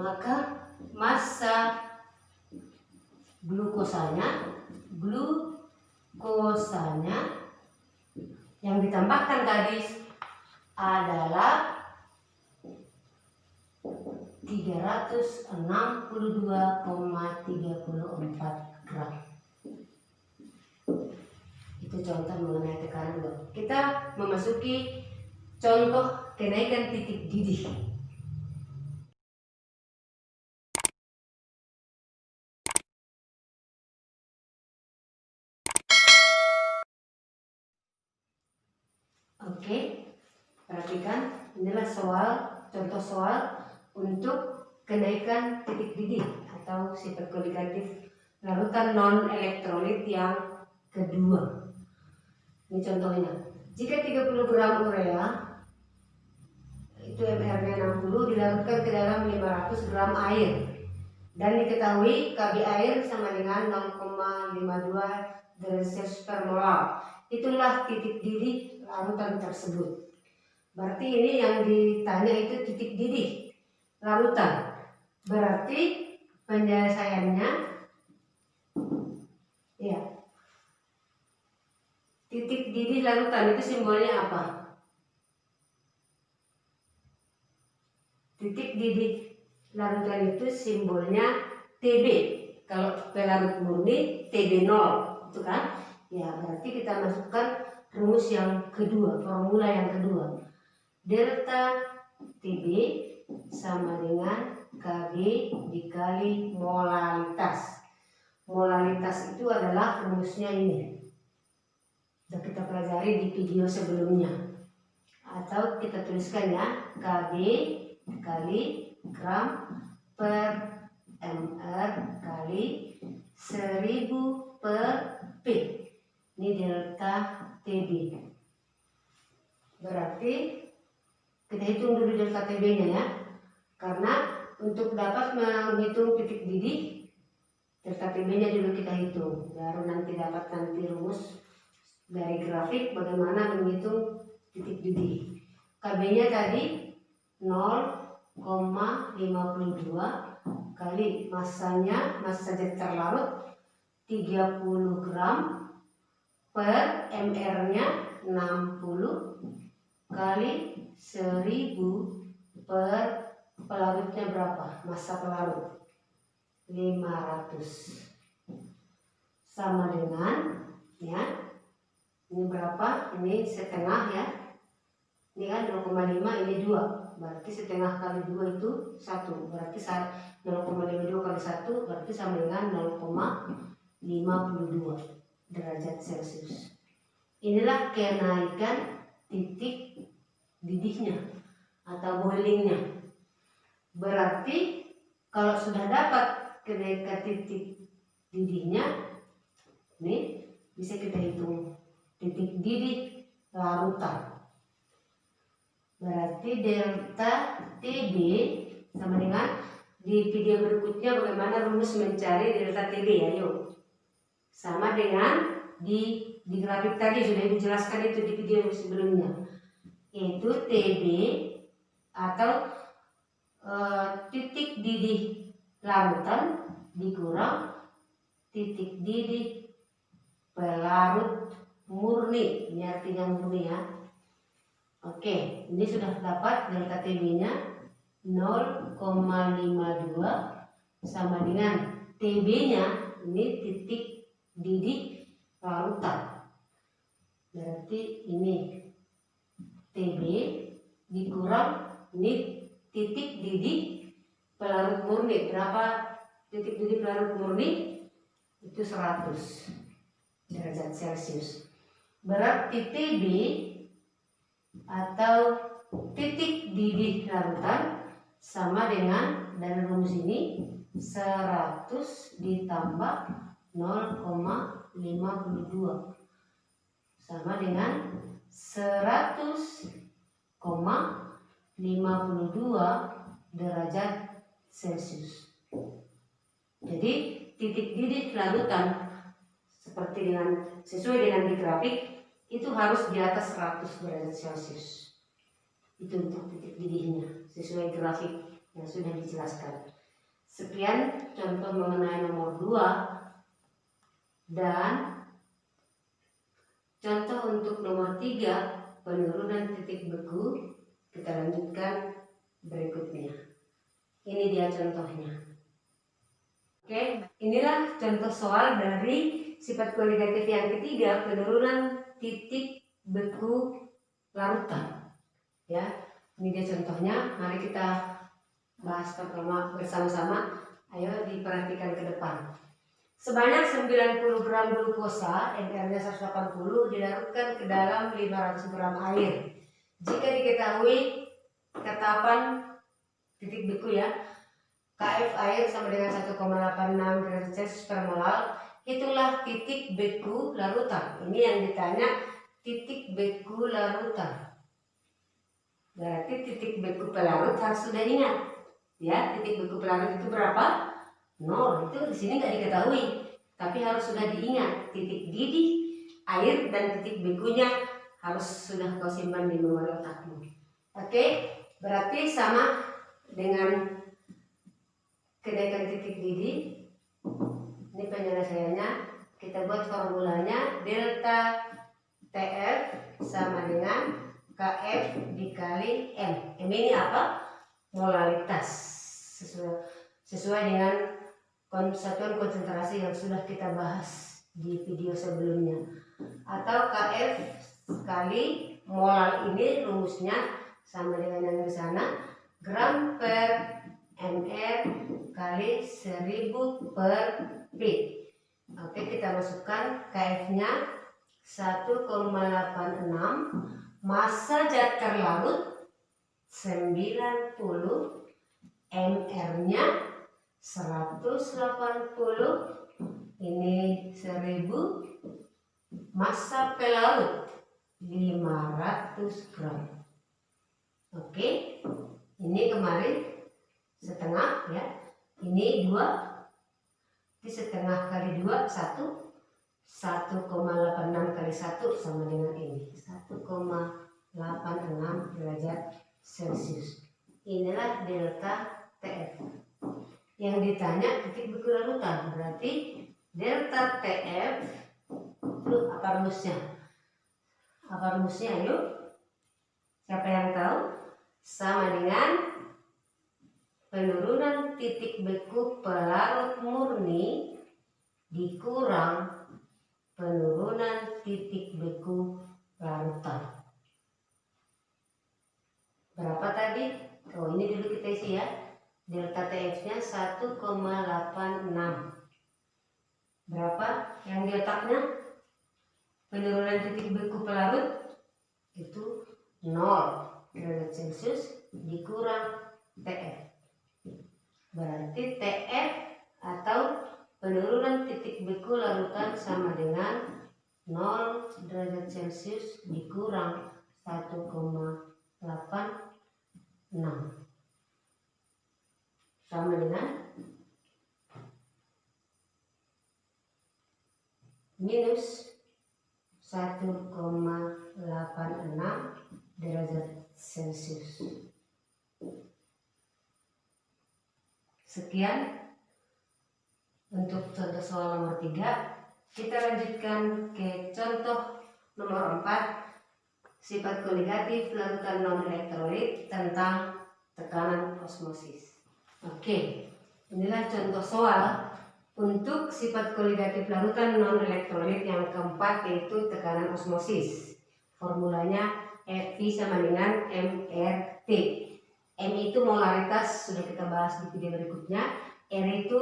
maka massa glukosanya yang ditambahkan tadi adalah 362,34 gram. Itu contoh mengenai tekanan blok. Kita memasuki contoh kenaikan titik didih. Oke, perhatikan, inilah contoh soal untuk kenaikan titik didih atau sifat kualitatif larutan non-elektrolit yang kedua. Ini contohnya, jika 30 gram urea, itu mR-nya 60, dilarutkan ke dalam 500 gram air, dan diketahui Kb air sama dengan 0,52 derajat per molar. Itulah titik didih larutan tersebut. Berarti ini yang ditanya itu titik didih larutan. Berarti penyelesaiannya, ya, titik didih larutan itu simbolnya apa? Titik didih larutan itu simbolnya Tb. Kalau pelarut murni Tb 0, itu kan? Ya, berarti kita masukkan rumus yang kedua, formula yang kedua. Delta Tb sama dengan Kb dikali molaritas. Molaritas itu adalah rumusnya ini. Sudah kita pelajari di video sebelumnya. Atau kita tuliskan ya, Kb kali gram per mr kali 1000 per P. Ini delta Tb. Berarti kita hitung dulu delta Tb-nya ya. Karena untuk dapat menghitung titik didih, delta Tb-nya dulu kita hitung. Baru nanti dapat rumus dari grafik bagaimana menghitung titik didih. Kb-nya tadi 0,52 kali massa zat terlarut 30 gram per mR-nya 60 kali 1000 per pelarutnya berapa? Massa pelarut 500 sama dengan, ya, ini berapa? Ini setengah ya. Ini kan 0,5, ini 2. Berarti setengah kali 2 itu 1. Berarti 0,52 kali 1 berarti sama dengan 0,52 derajat Celcius. Inilah kenaikan titik didihnya atau boilingnya. Berarti kalau sudah dapat kenaikan titik didihnya, ini bisa kita hitung titik didih larutan. Berarti delta Tb sama dengan, di video berikutnya bagaimana rumus mencari delta Tb ya, yuk. Sama dengan di grafik tadi sudah dijelaskan itu di video sebelumnya, yaitu Tb atau titik didih larutan dikurang titik didih pelarut murni. Ini artinya murni ya. Oke, ini sudah dapat delta Tb-nya 0,52 sama dengan Tb-nya, ini titik didih larutan. Berarti ini Tb dikurang ini titik didih pelarut murni. Berapa titik didih pelarut murni? Itu 100 derajat Celcius. Berarti Tb atau titik didih larutan sama dengan, dari rumus ini, 100 ditambah 0,52 sama dengan 100,52 derajat Celcius. Jadi titik didih larutan sesuai dengan di grafik itu harus di atas 100 derajat Celcius. Itu untuk titik didihnya sesuai grafik yang sudah dijelaskan. Sekian contoh mengenai nomor 2 dan contoh untuk nomor 3 penurunan titik beku. Kita lanjutkan berikutnya. Ini dia contohnya. Oke, inilah contoh soal dari sifat kualitatif yang ketiga, penurunan titik beku larutan. Ya, ini dia contohnya. Mari kita bahas pertama bersama-sama. Ayo diperhatikan ke depan. Sebanyak 90 gram glukosa, NR-nya 180, dilarutkan ke dalam 500 gram air. Jika diketahui ketapan titik beku ya, KF air sama dengan 1,86 derajat Celcius per mol, itulah titik beku larutan. Ini yang ditanya, titik beku larutan. Berarti titik beku pelarut harus sudah ingat. Ya, titik beku pelarut itu berapa? 0. Itu di sini nggak diketahui, tapi harus sudah diingat. Titik didih air dan titik bekunya harus sudah kau simpan di memori otakmu. Oke, berarti sama dengan kenaikan titik didih. Ini penyelesaiannya. Kita buat formulanya, delta TF sama dengan KF dikali M. M ini apa? Molaritas. Sesuai dengan satuan konsentrasi yang sudah kita bahas di video sebelumnya. Atau KF kali mol ini rumusnya sama dengan yang di sana, gram per ml kali 1000 per P. Oke, kita masukkan KF-nya 1,86, massa zat terlarut 90, MR-nya 180, ini 1000, massa pelarut 500 gram. Oke, ini kemarin setengah ya, ini 2, ini setengah kali 2 1, 1,86 kali 1 sama dengan ini 1,86 derajat Celcius. Inilah delta TF. Yang ditanya titik beku larutan, berarti delta TF itu apa rumusnya? Apa rumusnya? Ayo, siapa yang tahu? Sama dengan penurunan titik beku pelarut murni dikurang penurunan titik beku larutan. Berapa tadi? Oh, ini dulu kita isi ya. Delta TF-nya 1,86. Berapa yang di otaknya? Penurunan titik beku pelarut itu 0 derajat Celcius dikurang TF. Berarti TF atau penurunan titik beku larutan sama dengan 0 derajat Celcius dikurang 1,86 sama dengan minus 1,86 derajat Celcius. Sekian untuk contoh soal nomor 3. Kita lanjutkan ke contoh nomor 4, sifat koligatif larutan non-elektrolit tentang tekanan osmosis. Oke, inilah contoh soal untuk sifat koligatif larutan non-elektrolit yang keempat, yaitu tekanan osmosis. Formulanya F sama dengan MRT. M itu molaritas, sudah kita bahas di video berikutnya. R itu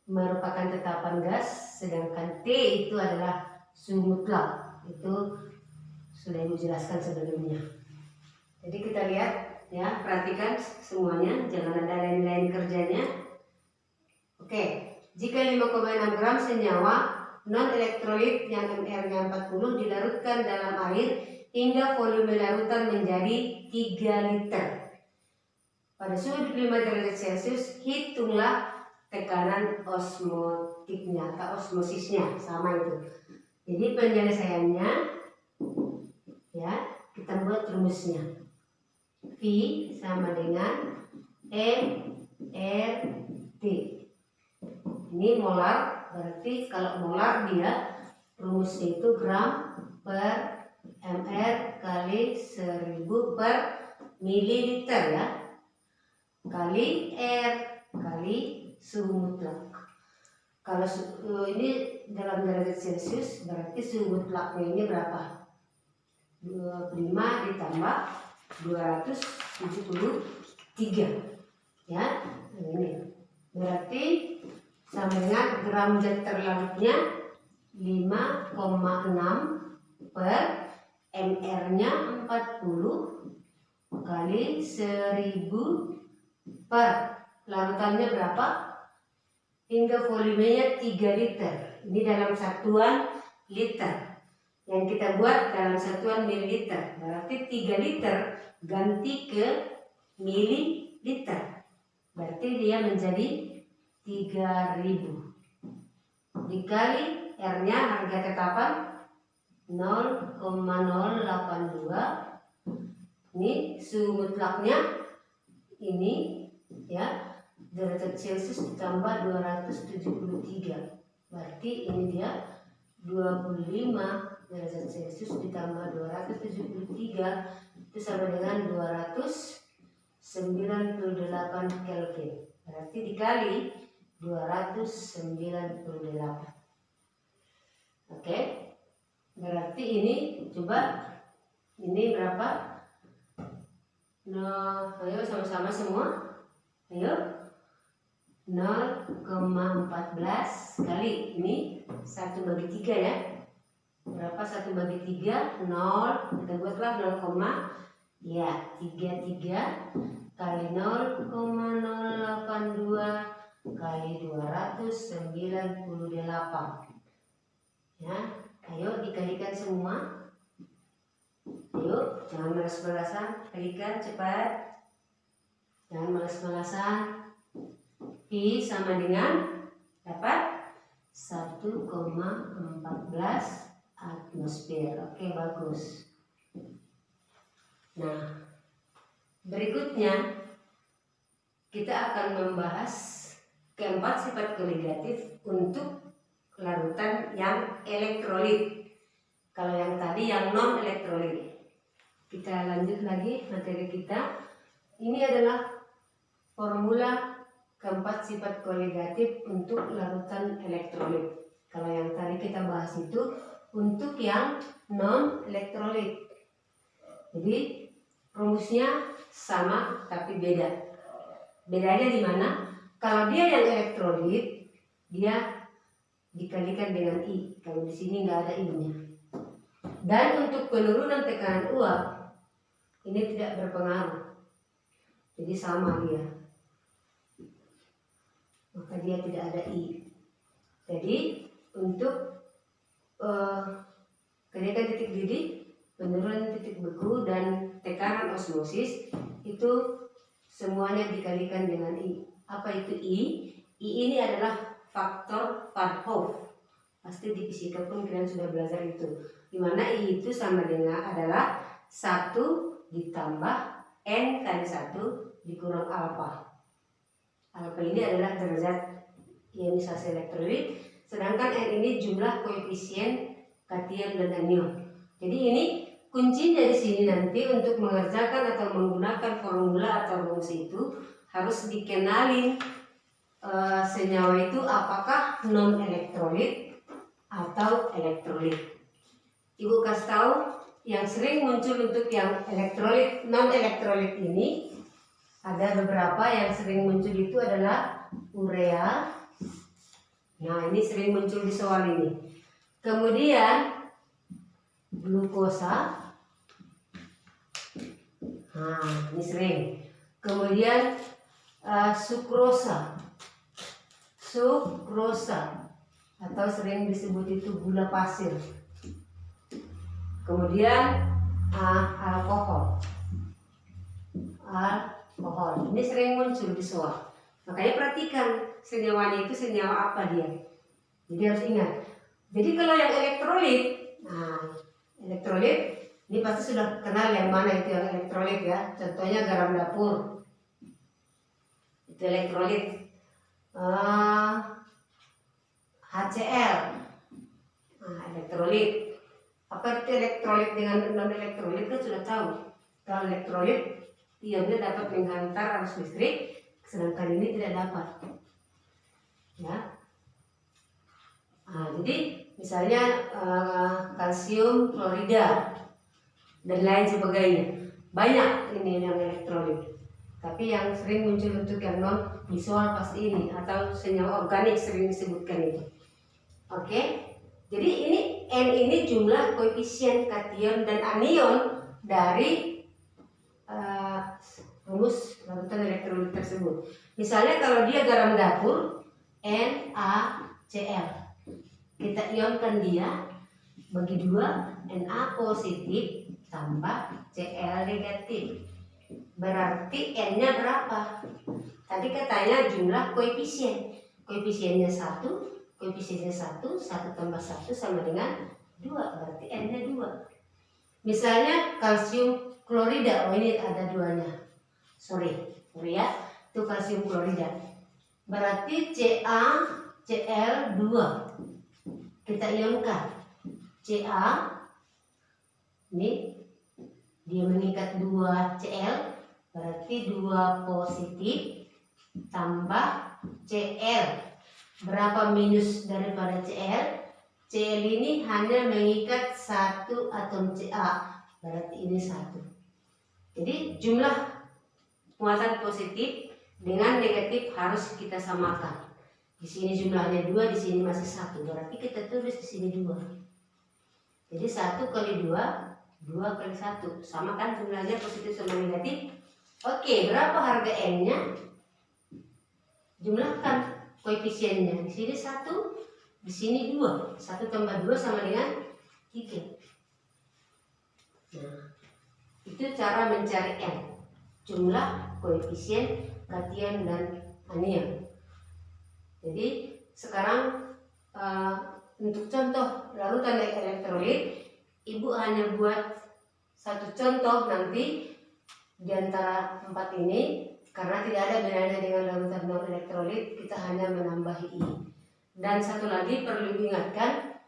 merupakan tetapan gas, sedangkan T itu adalah suhu mutlak. Itu sudah Ibu jelaskan sebelumnya. Jadi kita lihat ya, perhatikan semuanya, jangan ada lain-lain kerjanya. Oke, jika 5,6 gram senyawa non-elektrolit yang MR-nya 40 dilarutkan dalam air hingga volume larutan menjadi 3 liter. Pada suhu 5 derajat Celcius, hitunglah tekanan osmotiknya atau osmosisnya, sama itu. Jadi penyelesaiannya ya, kita buat rumusnya. V sama dengan mRT. Ini molar, berarti kalau molar dia rumusnya itu gram per mr kali 1000 per mililiter ya, kali R kali suhu mutlak. Kalau ini dalam derajat Celcius, berarti suhu mutlaknya ini berapa? 25 ditambah 273 ya. Ini berarti sama dengan gram zat terlarutnya 5,6 per mr nya 40 kali 1000 per larutannya berapa hingga volumenya 3 liter. Ini dalam satuan liter, yang kita buat dalam satuan mililiter, berarti 3 liter ganti ke mililiter, berarti dia menjadi 3000 dikali R nya harga tetapan 0,082. Ini suhu mutlaknya ini ya, derajat Celcius ditambah 273, berarti ini dia 25 derajat Celcius ditambah 273 itu sama dengan 298 Kelvin, berarti dikali 298. Oke, berarti ini coba ini berapa? Nah, ayo sama-sama semua. Ayo, 0,14 kali ini 1/3 ya. Berapa 1/3? 0. Kita buatlah 0,33 kali 0,082 kali 298 ya. Ayo dikalikan semua. Ayo, jangan malas-malasan, kalikan cepat. Jangan malas-malasan. Pi sama dengan dapat 1,14 atmosfer. Oke, bagus. Nah, berikutnya kita akan membahas keempat sifat koligatif untuk larutan yang elektrolit. Kalau yang tadi yang non elektrolit. Kita lanjut lagi materi kita. Ini adalah formula keempat sifat koligatif untuk larutan elektrolit. Kalau yang tadi kita bahas itu untuk yang non elektrolit. Jadi rumusnya sama tapi beda. Bedanya di mana? Kalau dia yang elektrolit, dia dikalikan dengan I. Kalau di sini nggak ada I-nya. Dan untuk penurunan tekanan uap ini tidak berpengaruh. Jadi sama dia. Maka dia tidak ada I. Jadi untuk kenaikan titik didih, penurunan titik beku dan tekanan osmosis itu semuanya dikalikan dengan I. Apa itu I? I ini adalah faktor Van Hoff. Pasti di fisika pun kalian sudah belajar itu. Dimana I itu sama dengan adalah 1 ditambah N kali 1 dikurang alfa. Alfa ini adalah derajat ionisasi elektrolit, sedangkan N ini jumlah koefisien kation dan anion. Jadi ini kuncinya di sini nanti untuk mengerjakan atau menggunakan formula atau rumus itu harus dikenalin senyawa itu apakah non elektrolit atau elektrolit. Ibu kasih tahu yang sering muncul untuk yang elektrolit non elektrolit ini ada beberapa yang sering muncul itu adalah urea. Nah, ini sering muncul di soal ini. Kemudian glukosa. Nah, ini sering. Kemudian sukrosa. Sukrosa atau sering disebut itu gula pasir. Kemudian alkohol. Alkohol. Ini sering muncul di soal. Makanya perhatikan senyawanya itu senyawa apa dia. Jadi harus ingat. Jadi kalau yang elektrolit, elektrolit ini pasti sudah kenal yang mana itu yang elektrolit ya. Contohnya garam dapur. itu elektrolit. HCl, nah, elektrolit. Apa itu elektrolit dengan non elektrolit kan sudah tahu. Kalau elektrolit ionnya dapat menghantar arus listrik, sedangkan ini tidak dapat. Ya. Nah, jadi misalnya kalsium klorida dan lain sebagainya, banyak ini yang elektrolit. Tapi yang sering muncul untuk yang non visual pasti ini, atau senyawa organik sering disebutkan itu. Oke, jadi ini N ini jumlah koefisien kation dan anion dari rumus larutan elektrolit tersebut. Misalnya kalau dia garam dapur, NaCl, kita ionkan dia bagi 2, Na positif tambah Cl negatif. Berarti N-nya berapa? Tadi katanya jumlah koefisien. Koefisiennya 1, koefisiennya 1 tambah 1 sama dengan 2, berarti N-nya 2. Misalnya kalsium klorida, oh ini ada 2-nya. Sorry ya, itu kalsium klorida. Berarti CaCl2. Kita ionkan. Ca ini dia mengikat 2 Cl, berarti 2 positif tambah Cl. Berapa minus daripada Cl? Cl ini hanya mengikat 1 atom Ca, berarti ini 1. Jadi jumlah muatan positif dengan negatif harus kita samakan. Di sini jumlahnya 2, di sini masih 1, berarti kita tulis di sini 2. Jadi 1 kali 2, 2 kali 1, sama kan jumlahnya positif sama negatif. Oke, berapa harga N-nya? Jumlahkan koefisiennya. Di sini 1, di sini 2. 1 tambah 2 sama dengan 3. Nah, itu cara mencari N. Jumlah koefisien kation dan anion. Jadi sekarang untuk contoh larutan elektrolit, Ibu hanya buat satu contoh nanti di antara 4 ini, karena tidak ada bedanya dengan larutan non elektrolit, kita hanya menambahi I. Dan satu lagi perlu diingatkan,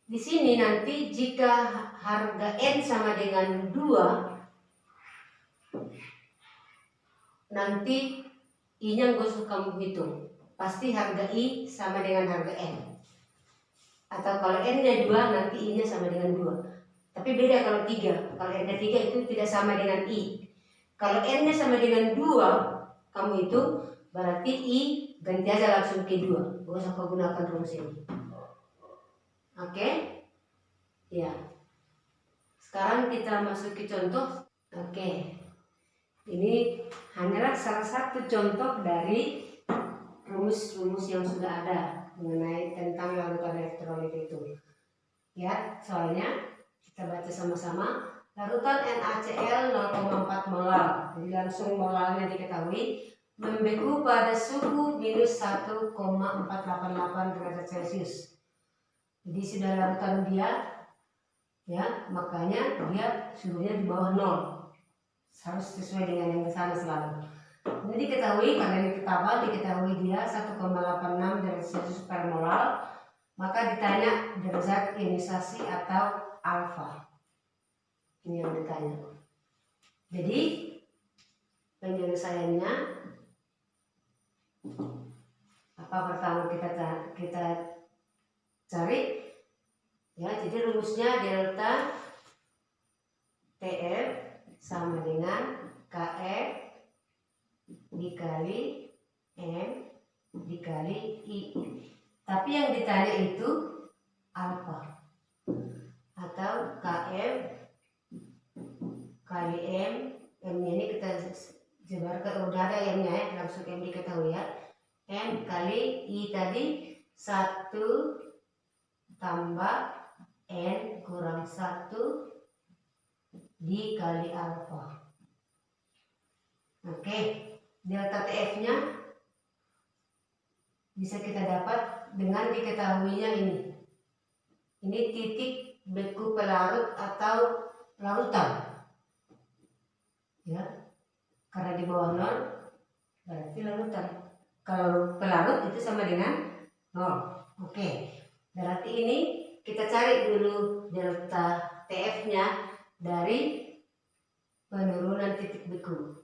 di sini nanti jika harga N sama dengan 2, nanti I-nya gak usah kamu hitung. Pasti harga I sama dengan harga N. Atau kalau N-nya 2, nanti I-nya sama dengan 2. Tapi beda kalau 3. Kalau N-nya 3 itu tidak sama dengan I. Kalau N-nya sama dengan 2, kamu itu berarti I ganti aja langsung ke 2. Gak usah kau gunakan rumus ini. Oke? Ya. Sekarang kita masuk ke contoh. Oke. Ini hanyalah salah satu contoh dari rumus-rumus yang sudah ada mengenai tentang larutan elektrolit itu. Ya, soalnya kita baca sama-sama. Larutan NaCl 0,4 molar. Jadi langsung molarnya diketahui. Membeku pada suhu minus 1,488 derajat Celcius. Jadi sudah larutan dia, ya, makanya dia suhunya di bawah 0. Harus sesuai dengan yang di sana selalu. Jadi diketahui, karena ini ketawal, diketahui dia 1,86 derajat Celcius per molar, maka ditanya derajat ionisasi atau alfa. Ini yang ditanya. Jadi penyelesaiannya apa pertama kita cari, ya. Jadi rumusnya delta TF sama dengan KF dikali M dikali I. Tapi yang ditanya itu alfa atau KF kali M. M ini kita jebarkan, udah ada M nya ya, langsung M diketahui ya. M kali I tadi 1 tambah N kurang 1 dikali alfa. Oke, delta TF nya bisa kita dapat dengan diketahuinya ini. Ini titik beku pelarut atau larutan, ya, karena di bawah 0. berarti larutan. Kalau pelarut itu sama dengan 0. Oke, berarti ini kita cari dulu delta TF-nya dari penurunan titik beku.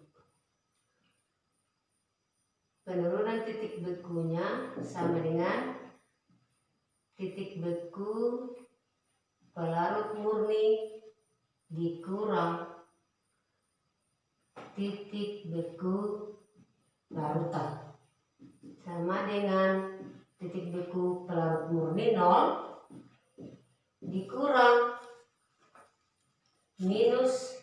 Penurunan titik bekunya sama dengan titik beku pelarut murni dikurang titik beku larutan, sama dengan titik beku pelarut murni 0 dikurang minus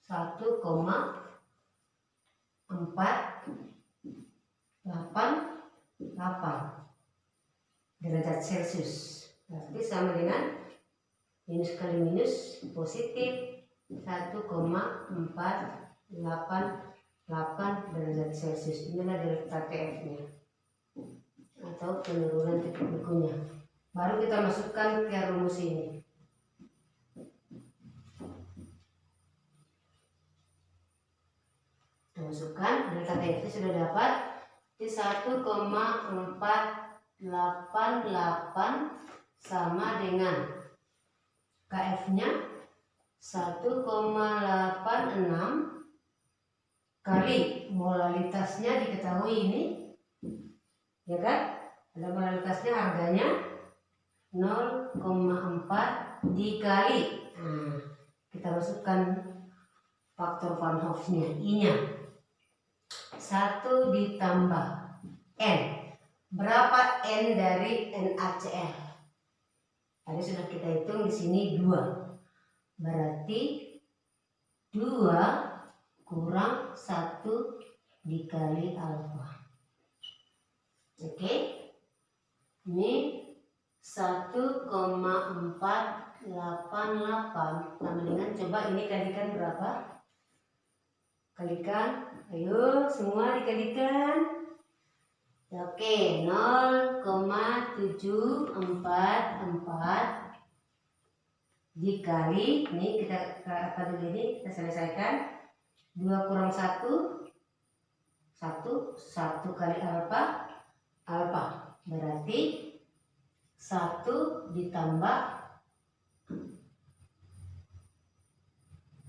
1,488 derajat Celcius. Berarti sama dengan minus kali minus positif 1,488 derajat Celcius. Inilah delta TF-nya atau penurunan titik bekunya. Baru kita masukkan ke rumus ini. Kita masukkan delta TF sudah dapat di 1,488 sama dengan KF-nya 1,86 kali molalitasnya diketahui ini, ya kan? Ada molalitasnya, harganya 0,4 dikali. Nah, kita masukkan faktor Van Hoff-nya, I-nya 1 ditambah N. Berapa N dari NaCl? Tadi sudah kita hitung di sini 2. Berarti 2 kurang 1 dikali alfa. Oke. Ini 1,488 sama dengan, coba ini kalikan berapa? Kalikan, ayo semua dikalikan. Oke, 0,744 dikali, ini kita apa dulu ini, kita selesaikan. 2 kurang 1, 1 kali alfa, berarti 1 ditambah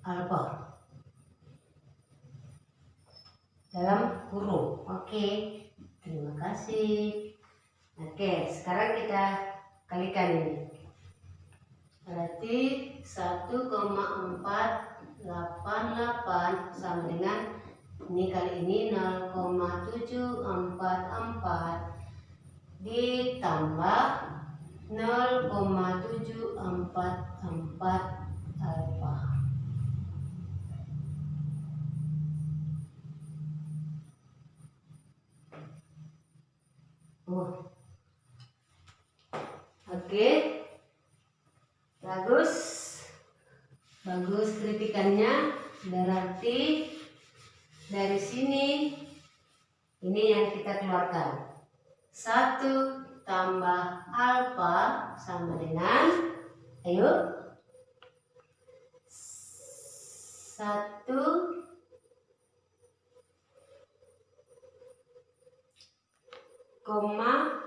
alfa dalam kurung. Oke, terima kasih. Oke, sekarang kita kalikan ini. Berarti 1,488 sama dengan ini kali ini 0,744 ditambah 0,744 alfa. Oke. Bagus kritikannya. Berarti dari sini ini yang kita keluarkan. 1 tambah alfa sama dengan, ayo, 1 koma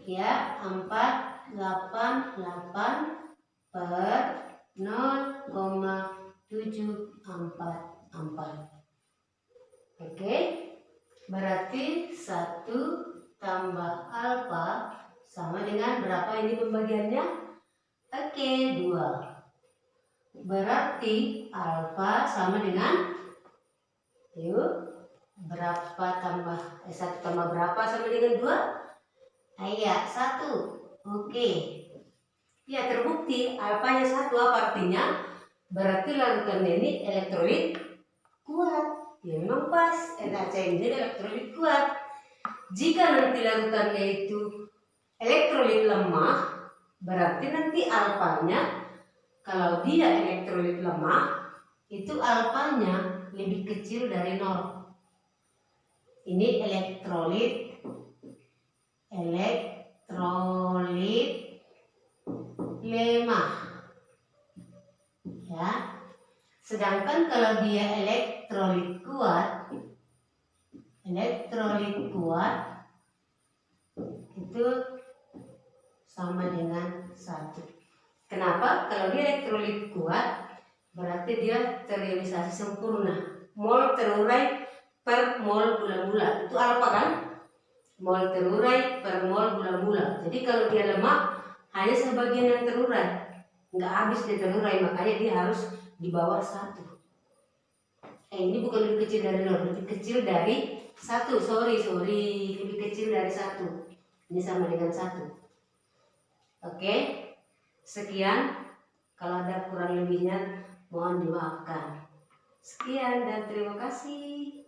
ya 488 per 0,744. Oke, berarti 1 tambah alfa sama dengan berapa ini pembagiannya? Oke, 2. Berarti alfa sama dengan, yuk, berapa tambah 1 tambah berapa sama dengan 2? Iya, 1. Oke. Ya, terbukti alfanya 1. Apa artinya? Berarti larutannya ini elektrolit kuat. Ya, memang pas, NaCl ini elektrolit kuat. Jika nanti larutannya itu elektrolit lemah, berarti nanti alfanya, kalau dia elektrolit lemah, itu alfanya lebih kecil dari 0. Ini elektrolit lemah, ya. Sedangkan kalau dia elektrolit kuat, elektrolit kuat itu sama dengan 1. Kenapa? Kalau dia elektrolit kuat berarti dia terionisasi sempurna. Mol terurai per mol gula-gula. Itu alfa kan? Mol terurai per mol gula-gula. Jadi kalau dia lemak hanya sebagian yang terurai, nggak habis dia terurai, makanya dia harus di bawah 1. Ini bukan lebih kecil dari 0, lebih kecil dari 1. Sorry, lebih kecil dari 1. Ini sama dengan 1. Oke, sekian. Kalau ada kurang lebihnya mohon dimaafkan. Sekian dan terima kasih.